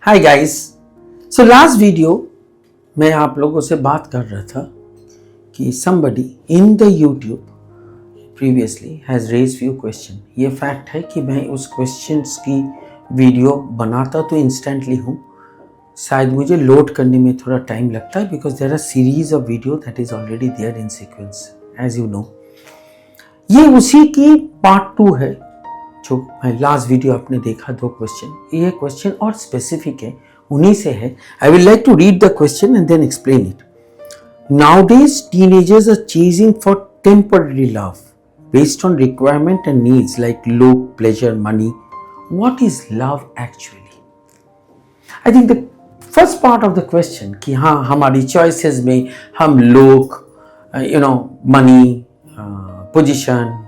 Hi guys. So last video मैं आप लोगों से बात कर रहा था कि somebody in the YouTube previously has raised few question। ये फैक्ट है कि मैं उस क्वेश्चंस की वीडियो बनाता तो इंस्टेंटली हूँ, शायद मुझे लोड करने में थोड़ा टाइम लगता है because there are series of video that is already there in sequence as you know. ये उसी की पार्ट 2 है जो लास्ट वीडियो आपने देखा। 2 क्वेश्चन, ये क्वेश्चन और स्पेसिफिक है, उन्हीं से है। I will like to read the question and then explain it. Nowadays teenagers are chasing for temporary love based on requirement and needs like look, pleasure, money. What is love actually? I think the first part of the question कि हाँ, हमारी choices में हम look, money, position,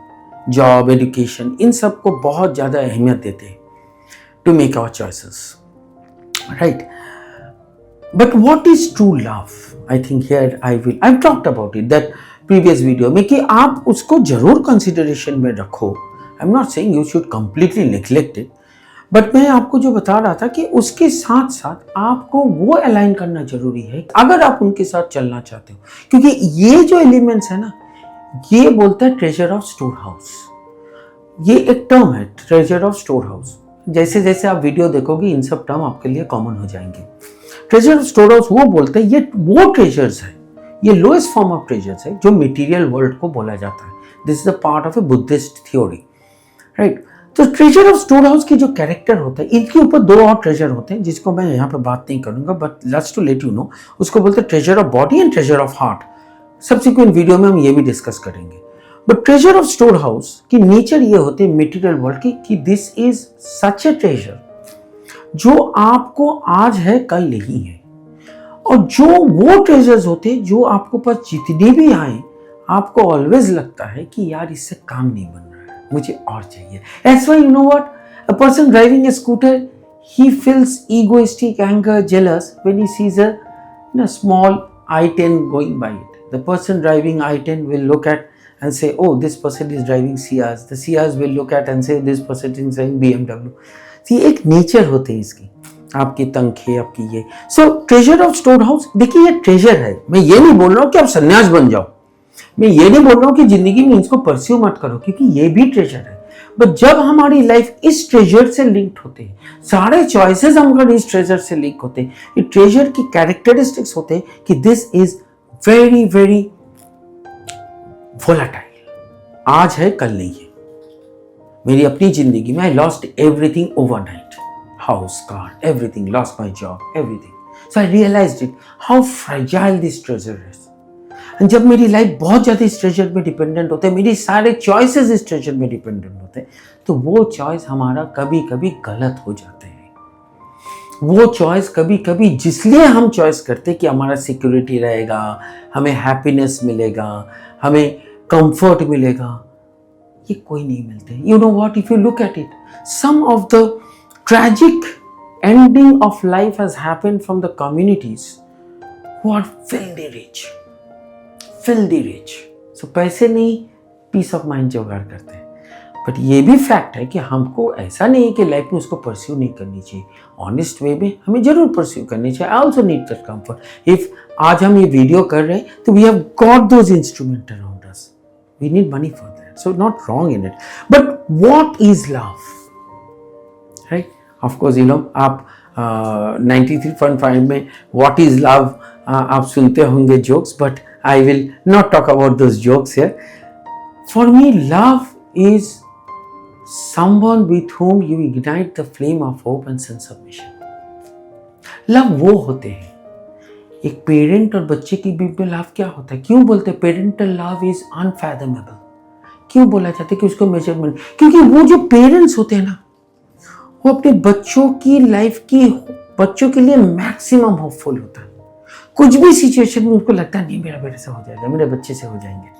job, education, इन सब को बहुत ज़्यादा अहमियत देते हैं to make our choices, right? But what is true love? I think here I talked about it that previous video में कि आप उसको जरूर कंसिडरेशन में रखो। आई am not saying you should completely neglect it, but मैं आपको जो बता रहा था कि उसके साथ साथ आपको वो अलाइन करना जरूरी है अगर आप उनके साथ चलना चाहते हो, क्योंकि ये जो एलिमेंट्स है ना, ये बोलता है ट्रेजर ऑफ स्टोर हाउस। ये एक टर्म है, ट्रेजर ऑफ स्टोर हाउस। जैसे जैसे आप वीडियो देखोगे इन सब टर्म आपके लिए कॉमन हो जाएंगे। ट्रेजर ऑफ स्टोर हाउस वो बोलते हैं, ये वो ट्रेजर्स है, ये लोएस्ट फॉर्म ऑफ ट्रेजर्स है जो मटेरियल वर्ल्ड को बोला जाता है। This is a part of A Buddhist theory, right? तो ट्रेजर ऑफ स्टोर हाउस के जो कैरेक्टर होता है, इनके ऊपर 2 और ट्रेजर होते हैं जिसको मैं यहाँ पे बात नहीं करूंगा, but just to let you know, उसको बोलते हैं treasure of body and treasure of heart. Subsequent video में हम ये भी डिस्कस करेंगे। But treasure of store house की नेचर ये होते हैं मटेरियल वर्ल्ड की कि this is such a treasure जो आपको आज है कल नहीं है, और जो वो ट्रेजर्स होते हैं जो आपको पास जितने भी आए आपको ऑलवेज लगता है कि यार इससे काम नहीं बन रहा है, मुझे और चाहिए। That's why you know what? A person driving a scooter, he feels egoistic, anger, jealous when he sees a small i10 going by it. The person driving i10 will look at and say, oh, this person is driving Ciaz. The Ciaz will look at and say, this person is driving BMW. See, एक nature होते हैं इसकी, आपकी तनख्वाह, आपकी ये। सो treasure of store house, देखिए ये ट्रेजर है। मैं ये नहीं बोल रहा हूँ कि आप सन्यास बन जाओ, मैं ये नहीं बोल रहा हूँ कि जिंदगी में इसको परस्यू मत करो, क्योंकि ये भी ट्रेजर है। बट जब हमारी लाइफ इस ट्रेजर से लिंक्ड होते हैं, सारे चॉइसेस हमारे इस ट्रेजर से लिंक होते हैं, ये ट्रेजर की कैरेक्टरिस्टिक्स होते हैं कि this is very very volatile. आज है कल नहीं है। मेरी अपनी जिंदगी में I lost everything overnight, house, car, everything, lost my job, everything. So I realized it how fragile this treasure is. And जब मेरी लाइफ बहुत ज्यादा इस ट्रेजर पे डिपेंडेंट होते हैं, मेरी सारे चॉइसेस इस ट्रेजर में डिपेंडेंट होते हैं, तो वो चॉइस हमारा कभी कभी गलत हो जाते हैं। वो चॉइस कभी कभी जिसलिए हम चॉइस करते कि हमारा सिक्योरिटी रहेगा, हमें हैप्पीनेस मिलेगा, हमें कंफर्ट मिलेगा, ये कोई नहीं मिलते। You know what, if you look at it, some of the tragic ending of life has happened from the communities who are filthy rich. So पैसे नहीं, पीस ऑफ माइंड जुगाड़ करते हैं। बट ये भी फैक्ट है कि हमको ऐसा नहीं है कि लाइफ में उसको परस्यू नहीं करनी चाहिए। ऑनेस्ट वे में हमें जरूर परस्यू करनी चाहिए। I also need that comfort. If आज हम ये वीडियो कर रहे हैं तो we have got those instrument around us, we need money for that, so not wrong in it. But what is love, right? Of course आप 93.5 में what is love आप सुनते होंगे jokes, but I will not talk about those jokes here. For me love is someone with whom you ignite the flame of hope and sense of mission. Love वो होते हैं, एक parent और बच्चे की बीच में लव क्या होता है? क्यों बोलते हैं पेरेंटल लव इज अनफैथमेबल? क्यों बोला जाता है कि उसको मेजरमेंट? क्योंकि वो जो पेरेंट्स होते हैं ना, वो अपने बच्चों की लाइफ की, बच्चों के लिए मैक्सिमम होपफुल होता है। कुछ भी सिचुएशन में उनको लगता है नहीं मेरा बेटे से हो जाएगा, मेरे बच्चे से हो जाएंगे।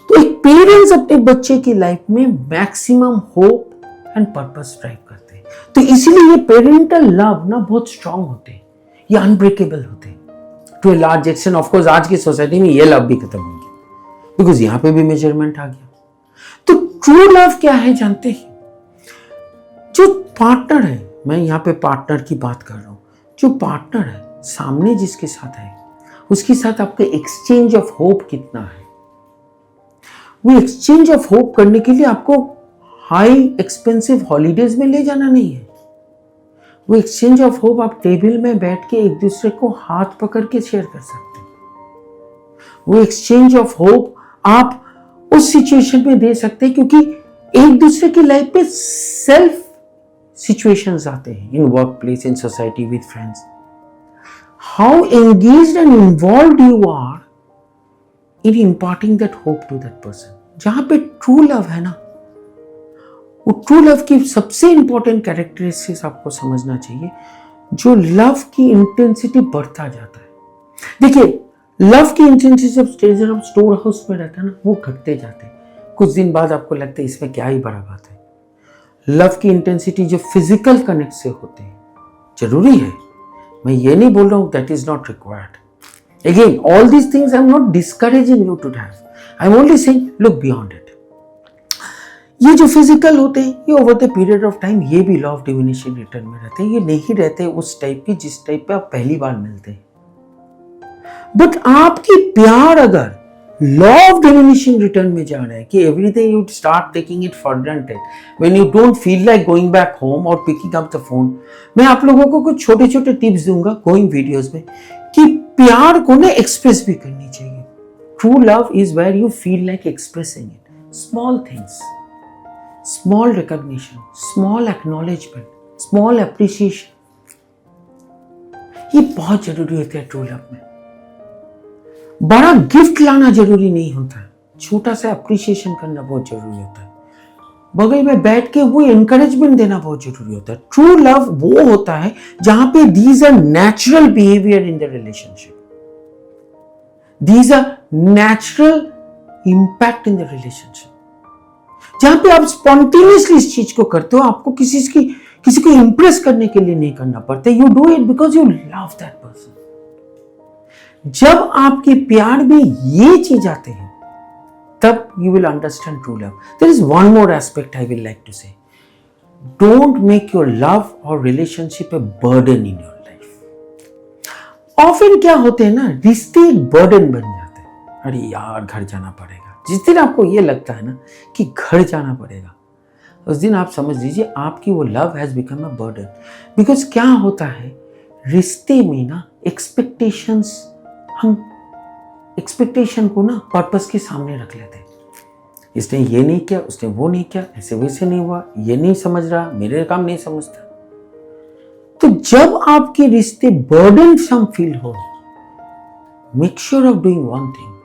तो एक पेरेंट्स अपने बच्चे की लाइफ में maximum hope and purpose drive करते हैं। तो इसीलिए ये पेरेंटल लव ना बहुत स्ट्रांग होते हैं, ये अनब्रेकेबल होते हैं to a large extent. Of course आज की सोसाइटी में ये लव भी खत्म हो गया बिकॉज यहां पे भी मेजरमेंट आ गया। तो ट्रू लव क्या है जानते हैं? जो पार्टनर है मैं यहाँ पे पार्टनर की बात कर रहा हूँ। जो पार्टनर है सामने जिसके साथ है, उसके साथ आपका एक्सचेंज ऑफ होप कितना है। वो एक्सचेंज ऑफ होप करने के लिए आपको हाई एक्सपेंसिव हॉलीडेज में ले जाना नहीं है। वो एक्सचेंज ऑफ होप आप टेबल में बैठ के एक दूसरे को हाथ पकड़ के शेयर कर सकते हैं। वो एक्सचेंज ऑफ होप आप उस सिचुएशन में दे सकते हैं, क्योंकि एक दूसरे की लाइफ पे सेल्फ सिचुएशंस आते हैं, in work place, in society, with friends. How engaged and involved you are in imparting that hope to that person. जहां पे ट्रू लव है ना, वो ट्रू लव की सबसे इंपॉर्टेंट कैरेक्टरिस्टिक्स आपको समझना चाहिए। जो लव की इंटेंसिटी बढ़ता जाता है। देखिए, लव की इंटेंसिटी जब स्टेज ऑफ स्टोर हाउस में रहता है ना, वो घटते जाते हैं। कुछ दिन बाद आपको लगता है इसमें क्या ही बड़ा बात है। लव की इंटेंसिटी जो फिजिकल कनेक्ट से होते हैं, जरूरी है, मैं ये नहीं बोल रहा हूं that is not required. Again, all these things I am not discouraging you to have, I am only saying look beyond it. ये जो फिजिकल होते हैं, ये over the period of time ये भी लॉ ऑफ डिमिनिशिंग रिटर्न में रहते हैं। ये नहीं रहते उस टाइप की जिस टाइप पे आप पहली बार मिलते हैं। बट आपकी प्यार अगर लॉ ऑफ डिमिनिशिंग रिटर्न में जा रहा है कि everything you start taking it for granted, when you don't feel like going back home और पिकिंग अप द फोन। मैं आप लोगों को कुछ छोटे छोटे टिप्स दूंगा गोइंग वीडियोस में कि प्यार को ना एक्सप्रेस भी करनी चाहिए। True love is where you feel like expressing it. Small things, small recognition, small acknowledgement, small appreciation, ये बहुत जरूरी होता है ट्रू लव में। बड़ा गिफ्ट लाना जरूरी नहीं होता है, छोटा सा अप्रिसिएशन करना बहुत जरूरी होता है। बगल में बैठ के वो एनकरेजमेंट देना बहुत जरूरी होता है। ट्रू लव वो होता है जहां पे these are natural behaviour in the relationship, these are natural impact in the relationship, जहां पे आप स्पॉन्टेनियसली इस चीज को करते हो। आपको किसी को इंप्रेस करने के लिए नहीं करना पड़ता। You do it because you love that person. जब आपके प्यार में ये चीज आते हैं, तब you will understand true love. There is one more aspect I will like to say, don't make your love और relationship a burden in your life. Often क्या होते हैं ना, रिश्ते एक बर्डन बन जाते हैं। अरे यार, घर जाना पड़ेगा। जिस दिन आपको ये लगता है ना कि घर जाना पड़ेगा, उस दिन आप समझ लीजिए आपकी वो love has become a burden. Because क्या होता है, रिश्ते में ना एक्सपेक्टेशंस, हम एक्सपेक्टेशन को ना पर्पस के सामने रख लेते हैं। इसने ये नहीं किया, उसने वो नहीं किया, ऐसे वैसे नहीं हुआ, ये नहीं समझ रहा, मेरे काम नहीं समझता। तो जब आपके रिश्ते बर्डन सम फील हो, make sure of doing one thing,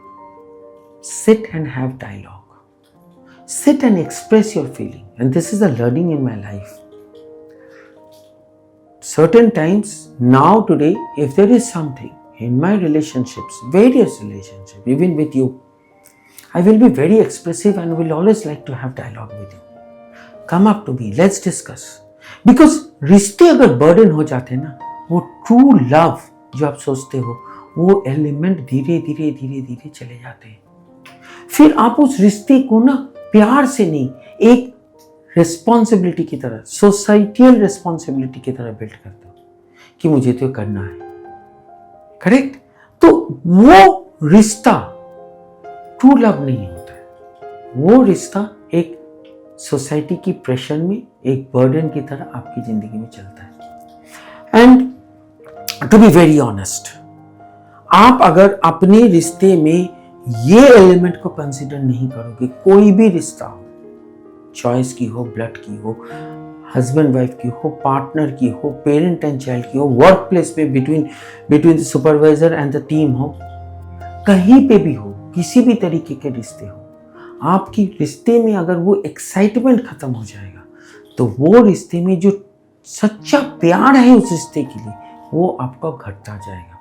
sit and have dialogue, sit and express your feeling, and this is a learning in my life. Certain times now today, if there is something in my relationships, various relationships, even with you, I will be very expressive and will always like to have dialogue with you. Come up to me, let's discuss. Because रिश्ते अगर burden हो जाते हैं ना, वो true love जो आप सोचते हो, वो एलिमेंट धीरे धीरे धीरे धीरे चले जाते हैं। फिर आप उस रिश्ते को ना प्यार से नहीं, एक रिस्पॉन्सिबिलिटी की तरह, सोसाइटियल रिस्पॉन्सिबिलिटी की तरह बिल्ड करते हो कि मुझे तो करना है। करेक्ट? तो वो रिश्ता ट्रू लव नहीं होता है। वो रिश्ता एक सोसाइटी की प्रेशर में, एक बर्डन की तरह आपकी जिंदगी में चलता है। And to be very honest, आप अगर अपने रिश्ते में ये एलिमेंट को कंसीडर नहीं करोगे, कोई भी रिश्ता हो, चॉइस की हो, ब्लड की हो, हस्बैंड वाइफ की हो, पार्टनर की हो, पेरेंट एंड चाइल्ड की हो, वर्क प्लेस में between the supervisor and the team हो, कहीं पे भी हो, किसी भी तरीके के रिश्ते हो, आपकी रिश्ते में अगर वो एक्साइटमेंट खत्म हो जाएगा, तो वो रिश्ते में जो सच्चा प्यार है उस रिश्ते के लिए, वो आपका घटता जाएगा।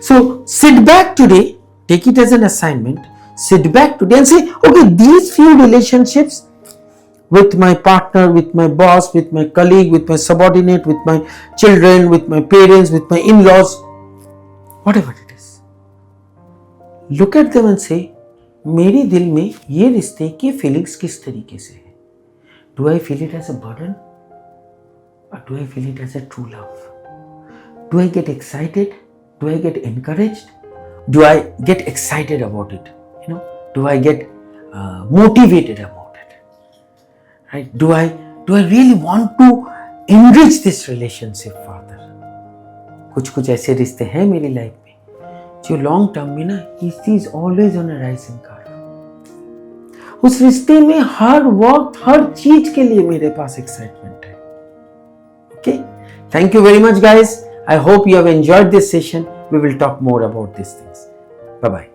So sit back today, take it as an assignment, sit back today and say, okay, these few relationships with my partner, with my boss, with my colleague, with my subordinate, with my children, with my parents, with my in-laws, whatever it is, look at them and say, मेरे दिल में ये रिश्ते की feelings किस तरीके से है? Do I feel it as a burden? or do I feel it as a true love? Do I get excited? Do I get encouraged? Do I get excited about it? Do I get motivated about it? Right? Do I really want to enrich this relationship further? कुछ ऐसे रिश्ते हैं मेरी life में जो long term में ना is always on a rising curve. उस रिश्ते में हर वक्त हर चीज के लिए मेरे पास एक्साइटमेंट है। Okay, thank you very much guys. I hope you have enjoyed this session. We will talk more about these things. Bye-bye.